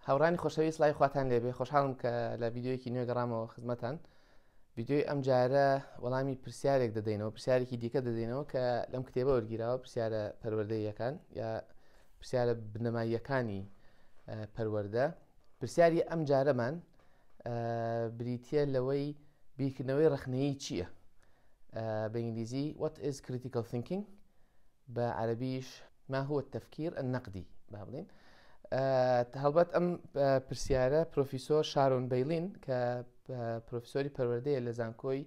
هاوڕانی خۆشەویست لای خواتان لێبێ خۆشحاڵم کە لە ڤیددیۆیەکی نوێ گەڕامەوە خزمەتان. ڤیددیۆی ئەم جارە وەڵامی پرسیارێک دەدەینەوە، پرسیارێکی دیکە دەدەینەوە کە لەم کتێبە وەرگیراوە، پرسیارە پەروەردەیەکان یا پرسیارە بنەماییەکانی پەروەردە. پرسیاری ئەم جارەمان بریتیە لەوەی بیرکردنەوەی ڕخنەیی چییە؟ بە ئینگلیزی What is critical thinking؟ بە عەرەبیش ما هو التفكير النقدي با بڵێن. هەڵبەت ئەم پرسیارە پرۆفیسۆر شارۆن بەیلین کە پرۆفیسۆری پەروەردەیە لە زانکۆی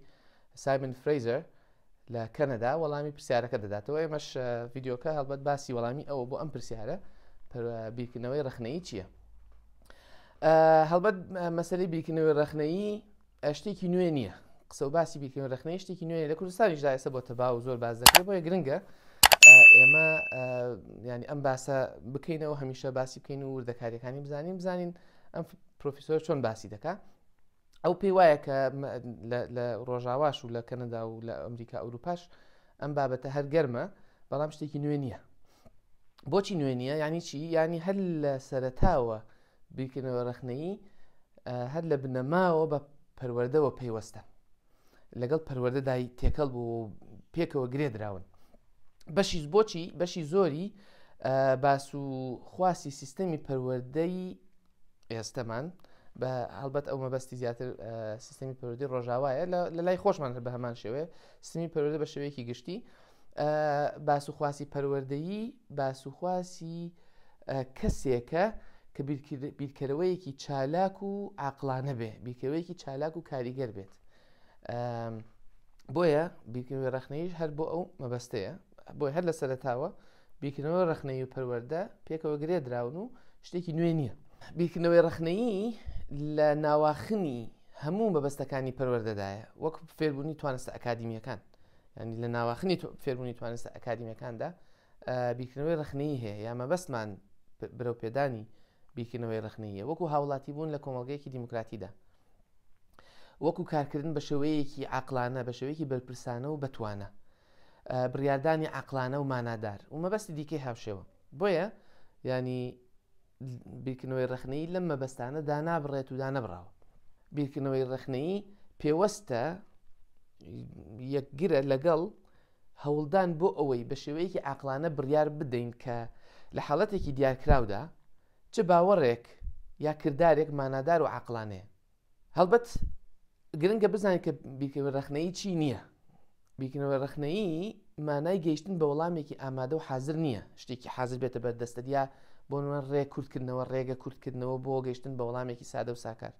سایمن فرەیزەر لە کەنەدا وەڵامی پرسیارەکە دەداتەوە. ئێمەش ڤیددیۆکە هەڵبەت باسی وەڵامی ئەوە بۆ ئەم پرسیارە بیرکردنەوەی ڕخنەیی چییە؟ هەڵبەت مەسەلەی بیرکردنەوەی ڕخنەیی شتێکی نوێ نییە. قسە و باسی بیرکردنەوەی ڕخنەیی شتێکی نوێ لە کوردستانیشدا ئێستا بۆ تەواو زۆر باز دەکرێت، بۆیە گرنگە ئێمە ینی ئەم باسە بکەینەوە، هەمیشە باسی بکەین و وردەکاریەکانی بزانین ئەم پرۆفیسۆر چۆن باسی دەکات. ئەو پێی وایە کە لە ڕۆژاواش و لە کەنەدا و لە ئەمریکا ئەوروپاش ئەم بابەتە هەر گەرمە، بەڵام شتێکی نوێ نییە. بۆچی نوێ نییە؟ ینی چی؟ ینی هەر لە سەرەتاوە بیرکردنەوەی ڕخنەیی هەر لە بنەماوە بە پەروەردەوە پەیوەستە، لەگەڵ پەروەردەدای تێکەڵ بوو پێکەوە گرێدراون. بەشی زۆری باس و خواسی سیستەمی پەروەردەی ئێستەمان بە هەڵبەت ئەو مەبەستی زیاتر سیستەمی پەروەردەی ڕۆژاوایە لە لای خۆشمان بە هەمان شێوەیە. سیستەمی پەروەردە بە شێوەیەکی گشتی باس و خواسی پەروەردەیی باس و خواسی کەسێکە کە بیرکەرەوەیەکی چالاک و عاقڵانە بێ، بیرکەرەوەیەکی چالاک و کاریگەر بێت. بۆیە بیرکردنەوەی ڕخنەییش هەر بۆ ئەو مەبەستەیە. بۆی هەر لە سەرەتاوە بیرکردنەوەی ڕخنەیی و پەروەردە پێکەوە گرێدراون و شتێکی نوێ نییە. بیرکردنەوەی ڕخنەیی لە ناواخنی هەموو مەبەستەکانی پەروەردەدایە، وەک فێربوونی توانستە ئەکادیمیەکان، ینی لە ناواخنی فێربوونی توانستە ئەکادیمیەکاندا بیرکردنەوەی ڕخنەیی هەیە، یا مەبەستمان برەو پێدانی بیرکردنەوەی ڕخنەییە، وەکو هاوڵاتی بوون لە کۆمەڵگەیەکی دیموکراتیدا، وەکو کارکردن بە شێوەیەکی عاقڵانە، بە شێوەیەکی بەرپرسانە و بەتوانە، بڕیاردانی عاقڵانە و مانادار و مەبەستی دیکەی هاوشێوە. بۆیە ینی بیرکردنەوەی ڕخنەیی لەم مەبەستانە دانابڕێت و دانەبڕاوە. بیرکردنەوەی ڕخنەیی پێوەستە یەکگرە لەگەڵ هەوڵدان بۆ ئەوەی بە شێوەیەکی عاقڵانە بڕیار بدەین کە لە حاڵەتێکی دیارکراودا چ باوەڕێک یا کردارێک مانادار و عاقڵانەیە. هەڵبەت گرنگە بزانین کە بیرکردنەوەی ڕخنەیی چی نییە. بیرکردنەوەی ڕخنەیی مانای گەیشتن بە وەڵامێکی ئامادە و حازر نییە، شتێکی حازر بێتە بەردەستە، یا بۆ ڕێک کورتکردنەوە، ڕێگە کورتکردنەوە بۆ گەیشتن بە وەڵامێکی سادە و ساکار.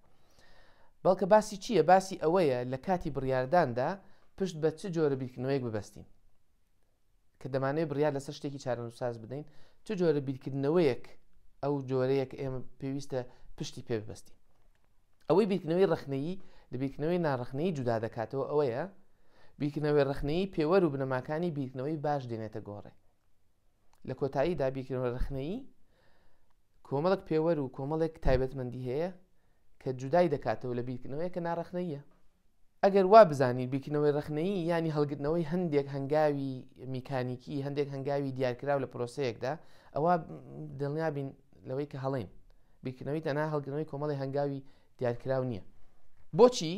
بەڵکە باسی چییە؟ باسی ئەوەیە لە کاتی بڕیارداندا پشت بە چ جۆرە بیرکردنەوەیەک ببەستین کە دەمانەوێت بڕیار لەسەر شتێکی چارەنووساز بدەین، چ جۆرە بیرکردنەوەیەک ئەو جۆرەیەک ئێمە پێویستە پشتی پێ ببەستین. ئەوەی بیرکردنەوەی ڕخنەیی لە بیرکردنەوەی ناڕخنەیی جودا دەکاتەوە ئەوەیە بیرکردنەوەی ڕخنەیی پێوەر و بنەماکانی بیرکردنەوەی باش دێنێتە گۆڕێ. لە کۆتاییدا بیرکردنەوەی ڕخنەیی کۆمەڵێک پێوەر و کۆمەڵێک تایبەتمەندی هەیە کە جودای دەکاتەوە لە بیرکردنەوەی کە ناڕخنەییە. ئەگەر وا بزانین بیرکردنەوەی ڕخنەیی ینی هەڵگرتنەوەی هەندێک هەنگاوی میکانیکی، هەندێک هەنگاوی دیارکراو لە پرۆسەیەکدا، ئەوە دڵنیابین لەوەی کە هەڵێن بیرکردنەوەی تەنها هەڵگرتنەوەی کۆمەڵی هەنگاوی دیارکراو نییە. بۆچی؟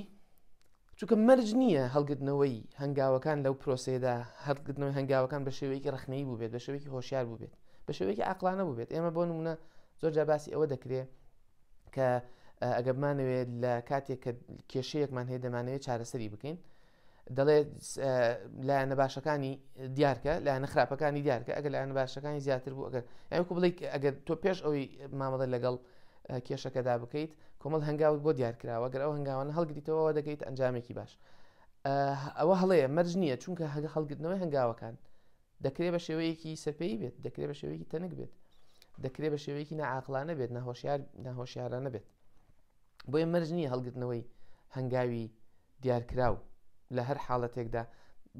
چونکە مەرج نییە هەڵگرتنەوەی هەنگاوەکان لەو پرۆسەیەدا هەڵگرتنەوەی هەنگاوەکان بە شێوەیەکی ڕخنەیی بوو بێت، بە شێوەیەکی هۆشیار بوو بێت، بە شێوەیەکی عاقڵانە بوو بێت. ئێمە بۆ نمونە زۆر جا باسی ئەوە دەکرێت کە ئەگەر بمانەوێت لە کاتێک کە کێشەیەکمان هەیە دەمانەوێت چارەسەری بکەین، دەڵێت لایەنە باشەکانی دیارکە، لایەنە خراپەکانی دیارکە. ئەگەر لایەنە باشەکانی زیاتر بوو، ئەگەر بڵێ ئەگەر تۆ پێش ئەوەی مامەڵە لەگەڵ کێشەکەدا بکەیت کۆمەڵ هەنگاوت بۆ دیارکراوە، ئەگەر ئەو هەنگاوانە هەڵگریتەوە دەگەیت ئەنجامێکی باش. ئەوە هەڵەیە، مەرج نییە، چونکە هەڵگرتنەوەی هەنگاوەکان دەکرێت بە شێوەیەکی سەرپێیی بێت، دەکرێت بە شێوەیەکی تەنک بێت، دەکرێت بە شێوەیەکی نەعاقڵانە بێت، ناهۆشیارانە بێت. بۆیە مەرج نییە هەڵگرتنەوەی هەنگاوی دیارکراو لە هەر حاڵەتێکدا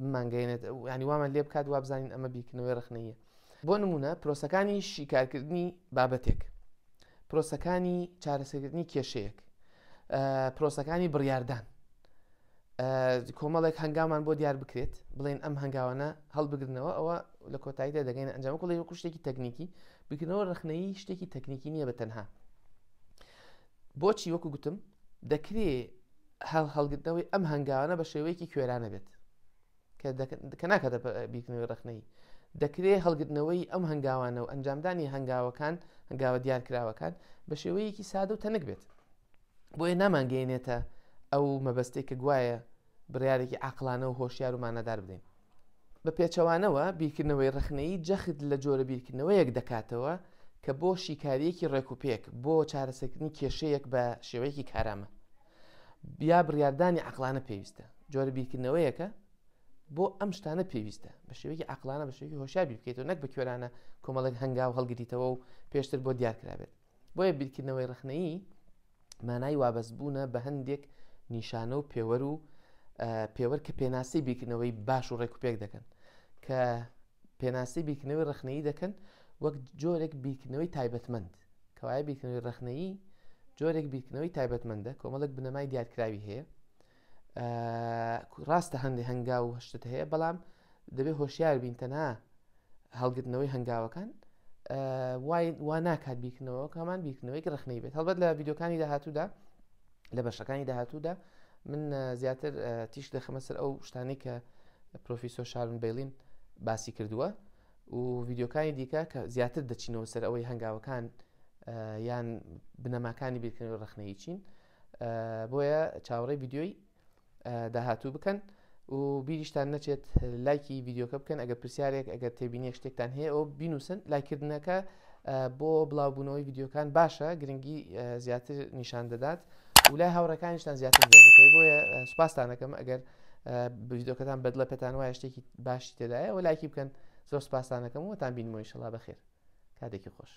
بمانگەێنێت، ینی وامان لێ بکات وا بزانین ئەمە بیرکردنەوەی ڕخنەییە. بۆ نمونە پرۆسەکانی شیکارکردنی بابەتێک، پرۆسەکانی چارەسەرکردنی کێشەیەک، پرۆسەکانی بڕیاردان، کۆمەڵێک هەنگامان بۆ دیار بکرێت، بڵێن ئەم هەنگاوانە هەڵبگرنەوە، ئەوە لە کۆتاییدا دەگەینە ئەنجام. وەکو شتێکی تەکنیکی، بیرکردنەوەی ڕخنەیی شتێکی تەکنیکی نییە بە تەنها، بۆچی وەکو گوتم دەکرێت هەڵگرتنەوەی ئەم هەنگاوانە بە شێوەیەکی کوێرانە بێت کە ناکاتە بیرکردنەوەی ڕخنەی دەکرێت هەڵگرتنەوەی ئەم هەنگاوانە و ئەنجامدانی هەنگاوەکان هەنگاوە دیارکراوەکان بە شێوەیەکی سادە و تەنک بێت بۆیە نامانگەێنێتە ئەو مەبەستەی کە گوایە بڕیارێکی عەقڵانە و هۆشیار و مانەدار بدەین بە پێچەوانەوە بیرکردنەوەی ڕخنەیی جەخت لە جۆرە بیرکردنەوەیەک دەکاتەوە کە بۆ شیکاریەکی ڕێکوپێک بۆ چارەسەرکردنی کێشەیەک بە شێوەیەکی کارامە یا بڕیاردانی عەقڵانە پێویستە جۆرە بیرکردنەوەیەکە بۆ ئەم شتانە پێویستە بە شێوەیەکی عەقڵانە بە شێوەیەکی هۆشیار بیر بکەیتەوە نەک بە کوێرانە کۆمەڵێک هەنگاو هەڵگریتەوە و پێشتر بۆ دیارکرابێت بۆیە بیرکردنەوەی ڕخنەیی مانای وابەستبوونە بە هەندێک نیشانە و پێوەر کە پێناسی بیرکردنەوەی باش و ڕێکوپێک دەکەن کە پێناسی بیرکردنەوەی ڕخنەیی دەکەن وەک جۆرێک بیرکردنەوەی تایبەتمەند کەوایە بیرکردنەوەی ڕخنەیی جۆرێک بیرکردنەوەی تایبەتمەندە کۆمەڵێک بنەمای دیارکراوی هەیە ڕاستە هەندێک هەنگاو و هەشتت هەیە بەڵام دەبێت هۆشیار بین تەنها هەڵگرتنەوەی هەنگاوەکان وا ناکات بیرکردنەوە کامان بیرکردنەوەی ڕخنەی بێت هەڵبەت لە ڤیدیۆکانی داهاتوودا لە بەشەکانی داهاتوودا من زیاتر تیش دەخەمە سەر ئەو شتانەی کە پرۆفیسۆر شارون بیلین باسی کردووە و ڤیدیۆکانی دیکە کە زیاتر دەچینەوە سەر ئەوەی هەنگاوەکان یان بنەماکانی بیرکردنەوەی ڕخنەیی چین بۆیە چاوەڕێی ڤیدیۆی داهاتوو بکەن و بیریشتان نەچێت لایکی ڤیدیۆکە بکەن ئەگەر پرسیارێک ئەگەر تێبینی شتێکتان هەیە ئەو بینوسن لایکردنەکە بۆ بڵاوبوونەوەی ڤیدیۆکان باشە گرنگی زیاتر نیشان دەدات و لای هاوڕەکانیشتان زیاتر دەکەی بۆیە سوپاسانەکەم ئەگەر ڤیدیۆکەتان بەدڵە پێتان وایە شتێکی باشی تێدایە و لایکی بکەن زۆر سوپاسانەکەم وتان بینمەوە ئینشەڵا بەخێر کاتێکی خۆش